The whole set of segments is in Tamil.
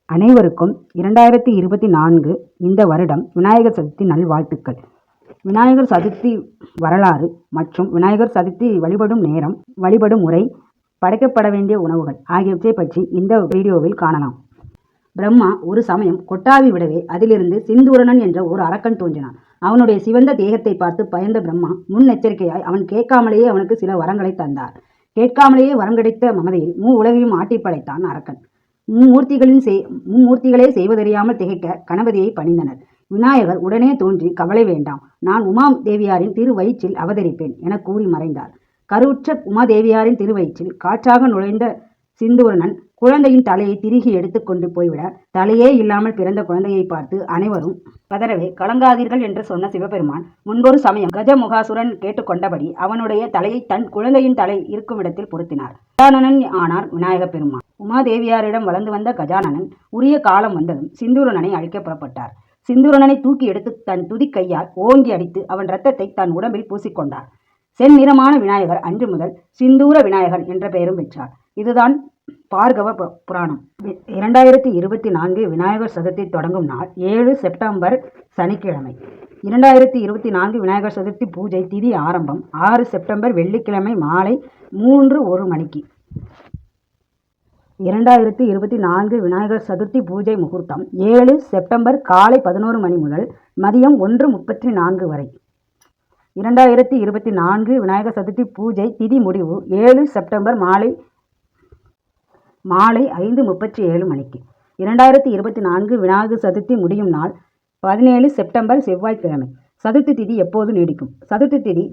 அனைவருக்கும் 2024 இந்த வருடம் விநாயகர் சதுர்த்தி நல்வாழ்த்துக்கள். விநாயகர் சதுர்த்தி வரலாறு மற்றும் விநாயகர் சதுர்த்தி வழிபடும் நேரம், வழிபடும் முறை, படைக்கப்பட வேண்டிய உணவுகள் ஆகியவற்றை பற்றி இந்த வீடியோவில் காணலாம். பிரம்மா ஒரு சமயம் கொட்டாவி விடவே அதிலிருந்து சிந்தூரணன் என்ற ஒரு அரக்கன் தோன்றினான். அவனுடைய சிவந்த தேகத்தை பார்த்து பயந்த பிரம்மா முன்னெச்சரிக்கையாய் அவன் கேட்காமலேயே அவனுக்கு சில வரங்களை தந்தார். கேட்காமலேயே வரம் கிடைத்த மமதையில் உலகையும் ஆட்டி படைத்தான் அரக்கன். மும்மூர்த்திகளே செய்வதறியாமல் திகைக்க கணபதியை பணிந்தனர். விநாயகர் உடனே தோன்றி, கவலை வேண்டாம், நான் உமா தேவியாரின் திருவயிற்றில் அவதரிப்பேன் என கூறி மறைந்தார். கருவுற்ற உமாதேவியாரின் திருவயிற்றில் காற்றாக நுழைந்த சிந்தூரணன் குழந்தையின் தலையை திருகி எடுத்துக்கொண்டு போய்விட, தலையே இல்லாமல் பிறந்த குழந்தையை பார்த்து அனைவரும் பதறவே, கலங்காதீர்கள் என்று சொன்ன சிவபெருமான் முன்பொரு சமயம் கஜமுகாசுரன் கேட்டுக்கொண்டபடி அவனுடைய தலையை தன் குழந்தையின் தலை இருக்கும் இடத்தில் பொருத்தினார். கஜானனன் ஆனார் விநாயக பெருமான். உமாதேவியாரிடம் வளர்ந்து வந்த கஜானனன் உரிய காலம் வந்ததும் சிந்தூரணனை அழிக்க புறப்பட்டார். சிந்தூரணனை தூக்கி எடுத்து தன் துதி கையால் ஓங்கி அடித்து அவன் இரத்தத்தை தன் உடம்பில் பூசிக்கொண்டார். செந்நிறமான விநாயகர் அன்று முதல் சிந்தூர விநாயகர் என்ற பெயரும் பெற்றார். இதுதான் பார்கவ புராணம். 2024 விநாயகர் சதுர்த்தி தொடங்கும் நாள் 7 செப்டம்பர் சனிக்கிழமை. 2024 விநாயகர் சதுர்த்தி பூஜை திதி ஆரம்பம் 6 செப்டம்பர் வெள்ளிக்கிழமை மாலை 3:01 மணிக்கு. 2024 விநாயகர் சதுர்த்தி பூஜை முகூர்த்தம் 7 செப்டம்பர் காலை 11 மணி முதல் மதியம் 1:34 வரை. 2024 விநாயகர் சதுர்த்தி பூஜை திதி முடிவு 7 செப்டம்பர் மாலை 5:37 மணிக்கு. 2024 விநாயகர் சதுர்த்தி முடியும் நாள் 17 செப்டம்பர் செவ்வாய்க்கிழமை. சதுர்த்தி திதி எப்போது நீடிக்கும்? சதுர்த்தி திதி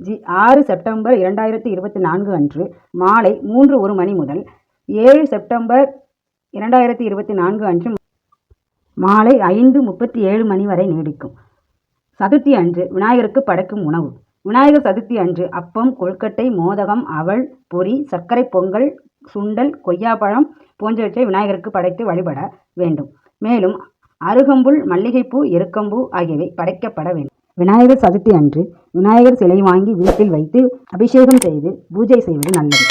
6 செப்டம்பர் 2024 அன்று மாலை 3:01 மணி முதல் 7 செப்டம்பர் 2024 அன்று மாலை 5:37 மணி வரை நீடிக்கும். சதுர்த்தி அன்று விநாயகருக்கு படைக்கும் உணவு. விநாயகர் சதுர்த்தி அன்று அப்பம், கொழுக்கட்டை, மோதகம், அவல், பொரி, சர்க்கரை பொங்கல், சுண்டல், கொய்யாப்பழம் போன்றவற்றை விநாயகருக்கு படைத்து வழிபட வேண்டும். மேலும் அருகம்புல், மல்லிகைப்பூ, எருக்கம்பூ ஆகியவை படைக்கப்பட வேண்டும். விநாயகர் சதுர்த்தி அன்று விநாயகர் சிலை வாங்கி வீட்டில் வைத்து அபிஷேகம் செய்து பூஜை செய்வது நல்லது.